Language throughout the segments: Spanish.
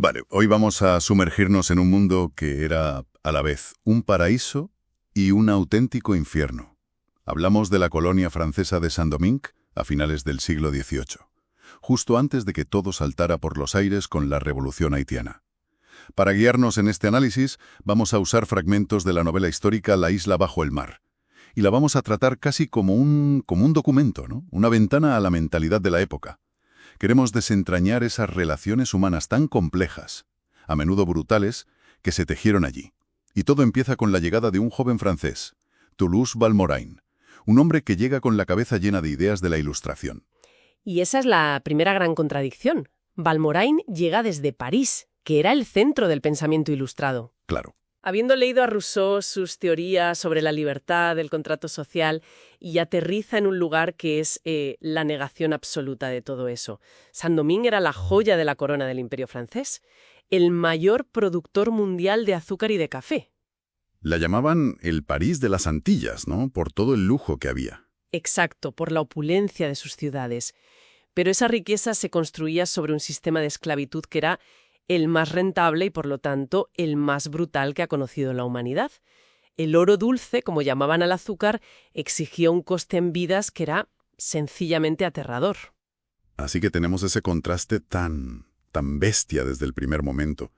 Vale, hoy vamos a sumergirnos en un mundo que era a la vez un paraíso y un auténtico infierno. Hablamos de la colonia francesa de Saint-Domingue a finales del siglo XVIII, justo antes de que todo saltara por los aires con la Revolución haitiana. Para guiarnos en este análisis, vamos a usar fragmentos de la novela histórica La isla bajo el mar, y la vamos a tratar casi como un documento, ¿no? Una ventana a la mentalidad de la época. Queremos desentrañar esas relaciones humanas tan complejas, a menudo brutales, que se tejieron allí. Y todo empieza con la llegada de un joven francés, Toulouse Valmorain, un hombre que llega con la cabeza llena de ideas de la Ilustración. Y esa es la primera gran contradicción. Valmorain llega desde París, que era el centro del pensamiento ilustrado. Claro. Habiendo leído a Rousseau sus teorías sobre la libertad, el contrato social, y aterriza en un lugar que es la negación absoluta de todo eso. Saint-Domingue era la joya de la corona del Imperio francés, el mayor productor mundial de azúcar y de café. La llamaban el París de las Antillas, ¿no? Por todo el lujo que había. Exacto, por la opulencia de sus ciudades. Pero esa riqueza se construía sobre un sistema de esclavitud que era el más rentable y, por lo tanto, el más brutal que ha conocido la humanidad. El oro dulce, como llamaban al azúcar, exigía un coste en vidas que era sencillamente aterrador. Así que tenemos ese contraste tan bestia desde el primer momento.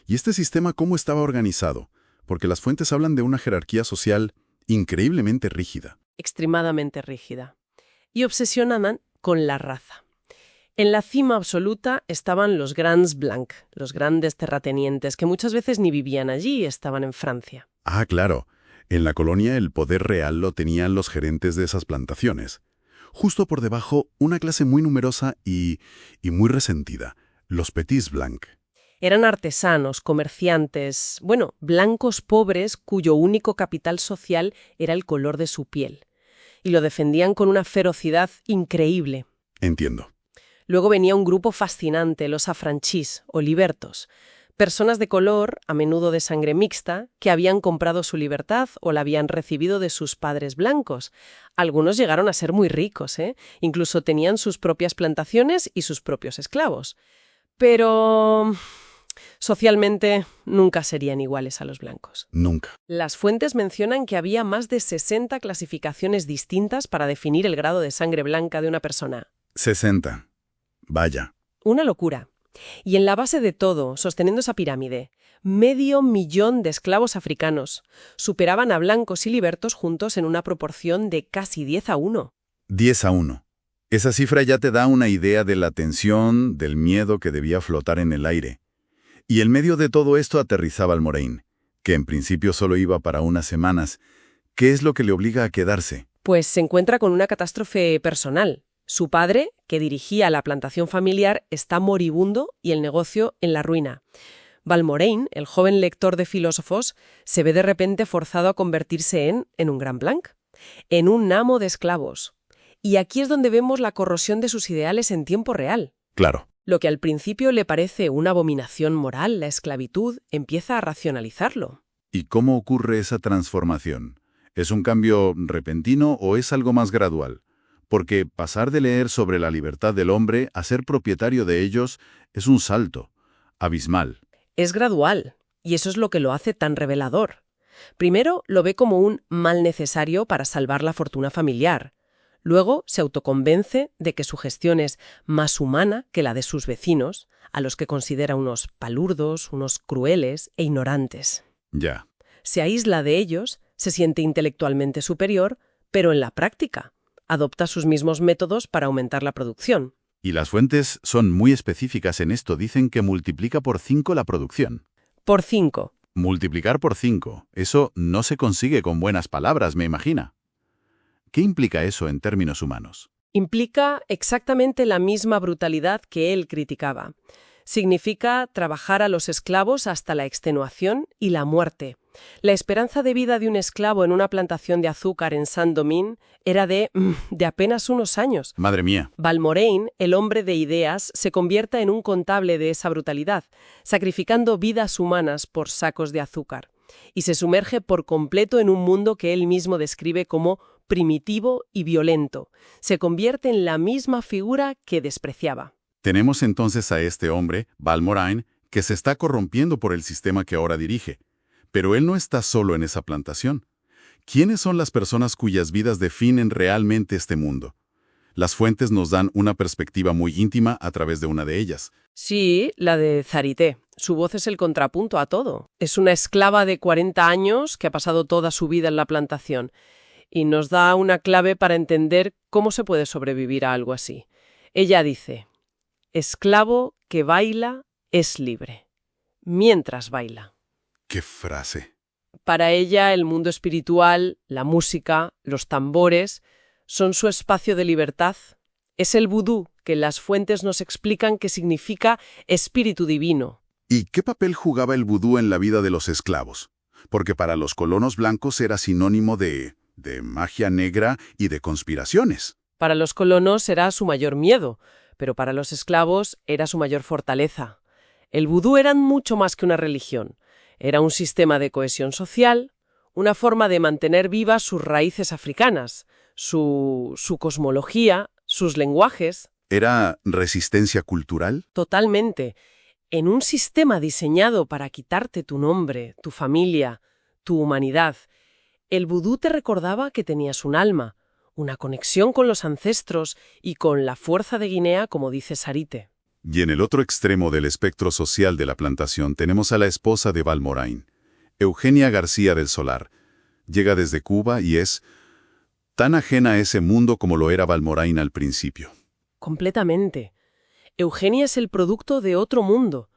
¿Y este sistema cómo estaba organizado? Porque las fuentes hablan de una jerarquía social increíblemente rígida. Extremadamente rígida. Y obsesionaban con la raza. En la cima absoluta estaban los grands blancs, los grandes terratenientes, que muchas veces ni vivían allí, estaban en Francia. Ah, claro. En la colonia el poder real lo tenían los gerentes de esas plantaciones. Justo por debajo, una clase muy numerosa y muy resentida, los petits blancs. Eran artesanos, comerciantes, blancos pobres cuyo único capital social era el color de su piel. Y lo defendían con una ferocidad increíble. Entiendo. Luego venía un grupo fascinante, los affranchis, o libertos, personas de color, a menudo de sangre mixta, que habían comprado su libertad o la habían recibido de sus padres blancos. Algunos llegaron a ser muy ricos, Incluso tenían sus propias plantaciones y sus propios esclavos. Pero socialmente nunca serían iguales a los blancos. Nunca. Las fuentes mencionan que había más de 60 clasificaciones distintas para definir el grado de sangre blanca de una persona. 60. Vaya. Una locura. Y en la base de todo, sosteniendo esa pirámide, 500.000 de esclavos africanos superaban a blancos y libertos juntos en una proporción de casi 10-1. 10-1. Esa cifra ya te da una idea de la tensión, del miedo que debía flotar en el aire. Y en medio de todo esto aterrizaba Valmorain, que en principio solo iba para unas semanas. ¿Qué es lo que le obliga a quedarse? Pues se encuentra con una catástrofe personal. Su padre, que dirigía la plantación familiar, está moribundo y el negocio en la ruina. Valmorain, el joven lector de filósofos, se ve de repente forzado a convertirse en un gran blanc, en un amo de esclavos. Y aquí es donde vemos la corrosión de sus ideales en tiempo real. Claro. Lo que al principio le parece una abominación moral, la esclavitud, empieza a racionalizarlo. ¿Y cómo ocurre esa transformación? ¿Es un cambio repentino o es algo más gradual? Porque pasar de leer sobre la libertad del hombre a ser propietario de ellos es un salto abismal. Es gradual, y eso es lo que lo hace tan revelador. Primero, lo ve como un mal necesario para salvar la fortuna familiar. Luego, se autoconvence de que su gestión es más humana que la de sus vecinos, a los que considera unos palurdos, unos crueles e ignorantes. Ya. Se aísla de ellos, se siente intelectualmente superior, pero en la práctica adopta sus mismos métodos para aumentar la producción. Y las fuentes son muy específicas en esto. Dicen que multiplica por 5 la producción. Por 5. Multiplicar por 5. Eso no se consigue con buenas palabras, me imagina. ¿Qué implica eso en términos humanos? Implica exactamente la misma brutalidad que él criticaba. Significa trabajar a los esclavos hasta la extenuación y la muerte. La esperanza de vida de un esclavo en una plantación de azúcar en Saint-Domingue era de apenas unos años. Madre mía. Valmorain, el hombre de ideas, se convierte en un contable de esa brutalidad, sacrificando vidas humanas por sacos de azúcar. Y se sumerge por completo en un mundo que él mismo describe como primitivo y violento. Se convierte en la misma figura que despreciaba. Tenemos entonces a este hombre, Valmorain, que se está corrompiendo por el sistema que ahora dirige. Pero él no está solo en esa plantación. ¿Quiénes son las personas cuyas vidas definen realmente este mundo? Las fuentes nos dan una perspectiva muy íntima a través de una de ellas. Sí, la de Zarité. Su voz es el contrapunto a todo. Es una esclava de 40 años que ha pasado toda su vida en la plantación y nos da una clave para entender cómo se puede sobrevivir a algo así. Ella dice, esclavo que baila es libre, mientras baila. ¡Qué frase! Para ella, el mundo espiritual, la música, los tambores, son su espacio de libertad. Es el vudú que las fuentes nos explican que significa espíritu divino. ¿Y qué papel jugaba el vudú en la vida de los esclavos? Porque para los colonos blancos era sinónimo de magia negra y de conspiraciones. Para los colonos era su mayor miedo, pero para los esclavos era su mayor fortaleza. El vudú era mucho más que una religión. Era un sistema de cohesión social, una forma de mantener vivas sus raíces africanas, su cosmología, sus lenguajes. ¿Era resistencia cultural? Totalmente. En un sistema diseñado para quitarte tu nombre, tu familia, tu humanidad, el vudú te recordaba que tenías un alma, una conexión con los ancestros y con la fuerza de Guinea, como dice Zarité. Y en el otro extremo del espectro social de la plantación tenemos a la esposa de Balmorain, Eugenia García del Solar. Llega desde Cuba y es tan ajena a ese mundo como lo era Balmorain al principio. Completamente. Eugenia es el producto de otro mundo,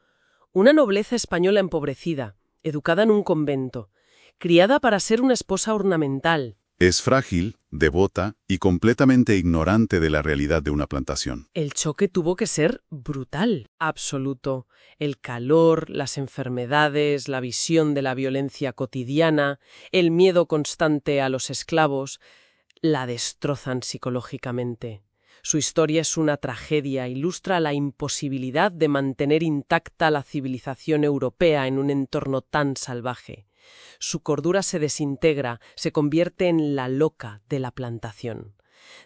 una nobleza española empobrecida, educada en un convento, criada para ser una esposa ornamental. Es frágil, devota y completamente ignorante de la realidad de una plantación. El choque tuvo que ser brutal, absoluto. El calor, las enfermedades, la visión de la violencia cotidiana, el miedo constante a los esclavos, la destrozan psicológicamente. Su historia es una tragedia, ilustra la imposibilidad de mantener intacta la civilización europea en un entorno tan salvaje. Su cordura se desintegra, se convierte en la loca de la plantación.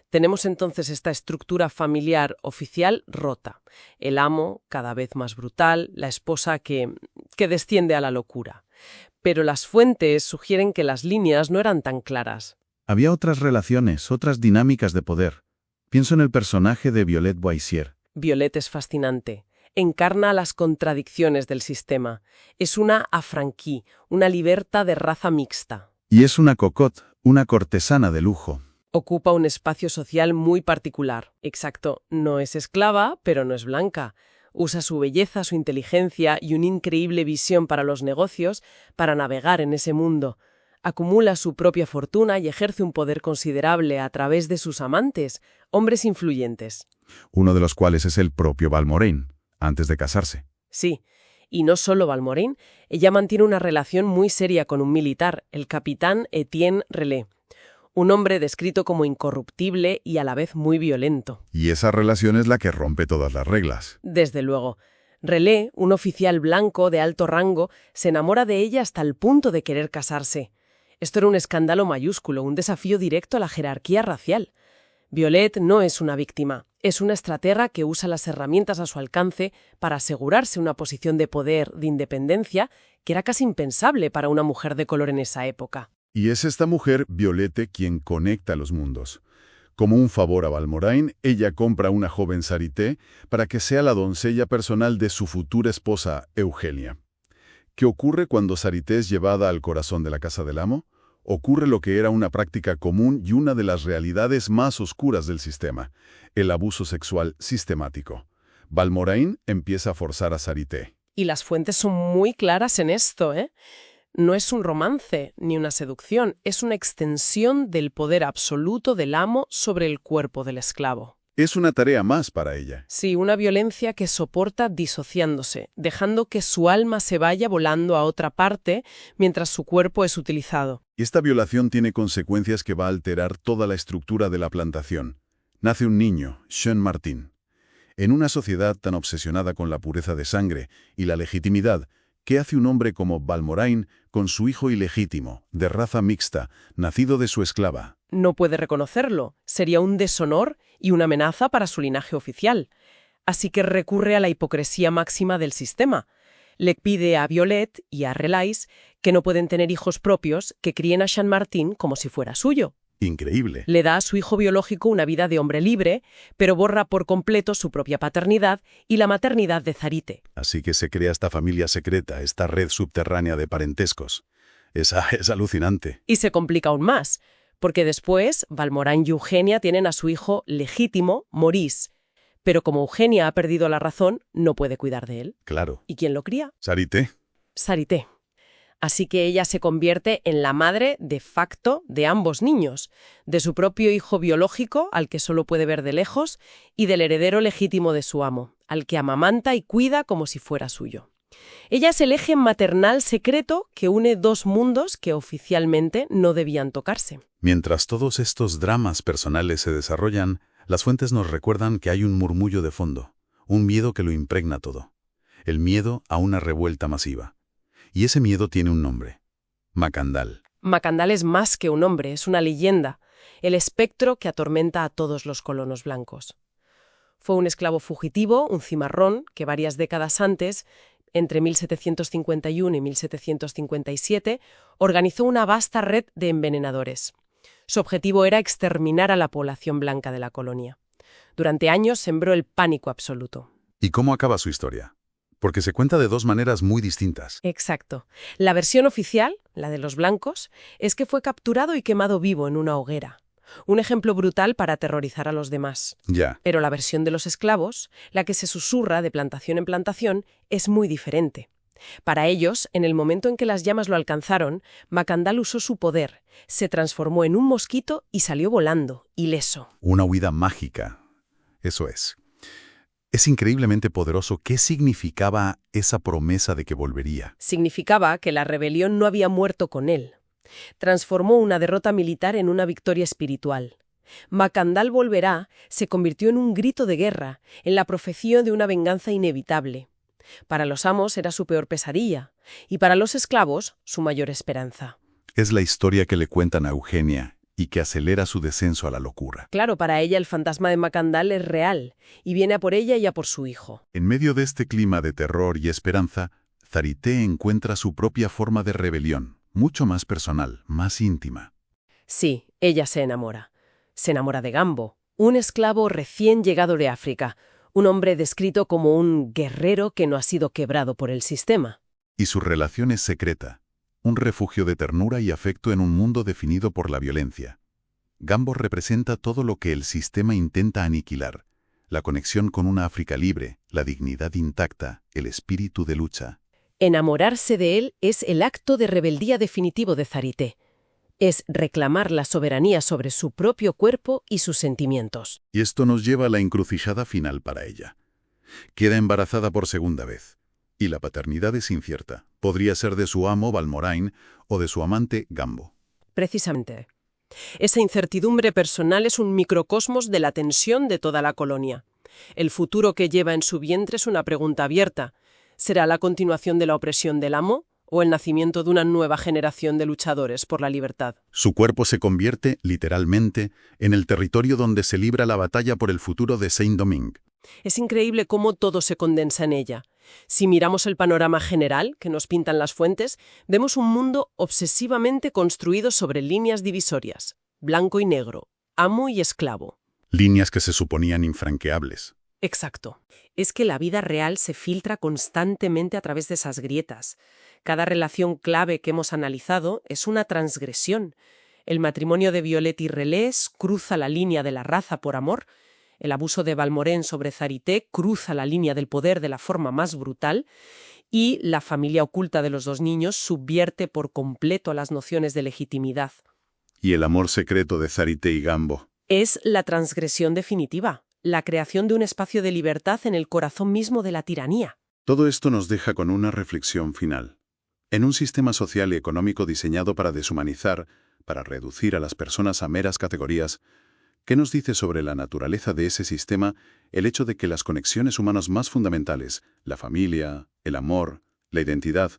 Tenemos entonces esta estructura familiar oficial rota. El amo, cada vez más brutal, la esposa que desciende a la locura. Pero las fuentes sugieren que las líneas no eran tan claras. Había otras relaciones, otras dinámicas de poder. Pienso en el personaje de Violette Boissier. Violette es fascinante. Encarna las contradicciones del sistema. Es una afranquí, una liberta de raza mixta. Y es una cocotte, una cortesana de lujo. Ocupa un espacio social muy particular. Exacto, no es esclava, pero no es blanca. Usa su belleza, su inteligencia y una increíble visión para los negocios para navegar en ese mundo. Acumula su propia fortuna y ejerce un poder considerable a través de sus amantes, hombres influyentes. Uno de los cuales es el propio Balmorain, antes de casarse. Sí, y no solo Balmorain, ella mantiene una relación muy seria con un militar, el capitán Etienne Relais, un hombre descrito como incorruptible y a la vez muy violento. Y esa relación es la que rompe todas las reglas. Desde luego. Relais, un oficial blanco de alto rango, se enamora de ella hasta el punto de querer casarse. Esto era un escándalo mayúsculo, un desafío directo a la jerarquía racial. Violette no es una víctima, es una estratega que usa las herramientas a su alcance para asegurarse una posición de poder, de independencia, que era casi impensable para una mujer de color en esa época. Y es esta mujer, Violette, quien conecta los mundos. Como un favor a Balmorain, ella compra a una joven Zarité para que sea la doncella personal de su futura esposa, Eugenia. ¿Qué ocurre cuando Zarité es llevada al corazón de la casa del amo? Ocurre lo que era una práctica común y una de las realidades más oscuras del sistema, el abuso sexual sistemático. Balmorain empieza a forzar a Zarité. Y las fuentes son muy claras en esto, ¿eh? No es un romance ni una seducción, es una extensión del poder absoluto del amo sobre el cuerpo del esclavo. Es una tarea más para ella. Sí, una violencia que soporta disociándose, dejando que su alma se vaya volando a otra parte mientras su cuerpo es utilizado. Esta violación tiene consecuencias que va a alterar toda la estructura de la plantación. Nace un niño, Sean Martin. En una sociedad tan obsesionada con la pureza de sangre y la legitimidad, ¿qué hace un hombre como Balmorain con su hijo ilegítimo, de raza mixta, nacido de su esclava? No puede reconocerlo, sería un deshonor y una amenaza para su linaje oficial. Así que recurre a la hipocresía máxima del sistema. Le pide a Violet y a Relais, que no pueden tener hijos propios, que críen a Jean-Martin como si fuera suyo. Increíble. Le da a su hijo biológico una vida de hombre libre, pero borra por completo su propia paternidad y la maternidad de Zarite. Así que se crea esta familia secreta, esta red subterránea de parentescos. Es alucinante. Y se complica aún más, porque después Valmorain y Eugenia tienen a su hijo legítimo, Maurice. Pero como Eugenia ha perdido la razón, no puede cuidar de él. Claro. ¿Y quién lo cría? Sarité. Sarité. Así que ella se convierte en la madre de facto de ambos niños, de su propio hijo biológico, al que solo puede ver de lejos, y del heredero legítimo de su amo, al que amamanta y cuida como si fuera suyo. Ella es el eje maternal secreto que une dos mundos que oficialmente no debían tocarse. Mientras todos estos dramas personales se desarrollan, las fuentes nos recuerdan que hay un murmullo de fondo, un miedo que lo impregna todo. El miedo a una revuelta masiva. Y ese miedo tiene un nombre: Macandal. Macandal es más que un hombre, es una leyenda, el espectro que atormenta a todos los colonos blancos. Fue un esclavo fugitivo, un cimarrón, que varias décadas antes, entre 1751 y 1757, organizó una vasta red de envenenadores. Su objetivo era exterminar a la población blanca de la colonia. Durante años sembró el pánico absoluto. ¿Y cómo acaba su historia? Porque se cuenta de dos maneras muy distintas. Exacto. La versión oficial, la de los blancos, es que fue capturado y quemado vivo en una hoguera. Un ejemplo brutal para aterrorizar a los demás. Ya. Pero la versión de los esclavos, la que se susurra de plantación en plantación, es muy diferente. Para ellos, en el momento en que las llamas lo alcanzaron, Macandal usó su poder, se transformó en un mosquito y salió volando, ileso. Una huida mágica. Eso es. Es increíblemente poderoso. ¿Qué significaba esa promesa de que volvería? Significaba que la rebelión no había muerto con él. Transformó una derrota militar en una victoria espiritual. Macandal volverá se convirtió en un grito de guerra, en la profecía de una venganza inevitable. Para los amos era su peor pesadilla, y para los esclavos su mayor esperanza. Es la historia que le cuentan a Eugenia y que acelera su descenso a la locura. Claro, para ella el fantasma de Macandal es real, y viene a por ella y a por su hijo. En medio de este clima de terror y esperanza, Zarité encuentra su propia forma de rebelión, mucho más personal, más íntima. Sí, ella se enamora. Se enamora de Gambo, un esclavo recién llegado de África, un hombre descrito como un guerrero que no ha sido quebrado por el sistema. Y su relación es secreta, un refugio de ternura y afecto en un mundo definido por la violencia. Gambo representa todo lo que el sistema intenta aniquilar: la conexión con una África libre, la dignidad intacta, el espíritu de lucha. Enamorarse de él es el acto de rebeldía definitivo de Zarité. Es reclamar la soberanía sobre su propio cuerpo y sus sentimientos. Y esto nos lleva a la encrucijada final para ella. Queda embarazada por segunda vez. Y la paternidad es incierta. Podría ser de su amo, Valmorain, o de su amante, Gambo. Precisamente. Esa incertidumbre personal es un microcosmos de la tensión de toda la colonia. El futuro que lleva en su vientre es una pregunta abierta. ¿Será la continuación de la opresión del amo o el nacimiento de una nueva generación de luchadores por la libertad? Su cuerpo se convierte, literalmente, en el territorio donde se libra la batalla por el futuro de Saint-Domingue. Es increíble cómo todo se condensa en ella. Si miramos el panorama general que nos pintan las fuentes, vemos un mundo obsesivamente construido sobre líneas divisorias, blanco y negro, amo y esclavo. Líneas que se suponían infranqueables. Exacto. Es que la vida real se filtra constantemente a través de esas grietas. Cada relación clave que hemos analizado es una transgresión. El matrimonio de Violet y Relais cruza la línea de la raza por amor. El abuso de Valmorain sobre Zarité cruza la línea del poder de la forma más brutal. Y la familia oculta de los dos niños subvierte por completo las nociones de legitimidad. Y el amor secreto de Zarité y Gambo. Es la transgresión definitiva. La creación de un espacio de libertad en el corazón mismo de la tiranía. Todo esto nos deja con una reflexión final. En un sistema social y económico diseñado para deshumanizar, para reducir a las personas a meras categorías, ¿qué nos dice sobre la naturaleza de ese sistema el hecho de que las conexiones humanas más fundamentales, la familia, el amor, la identidad,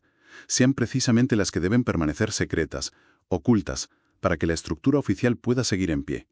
sean precisamente las que deben permanecer secretas, ocultas, para que la estructura oficial pueda seguir en pie?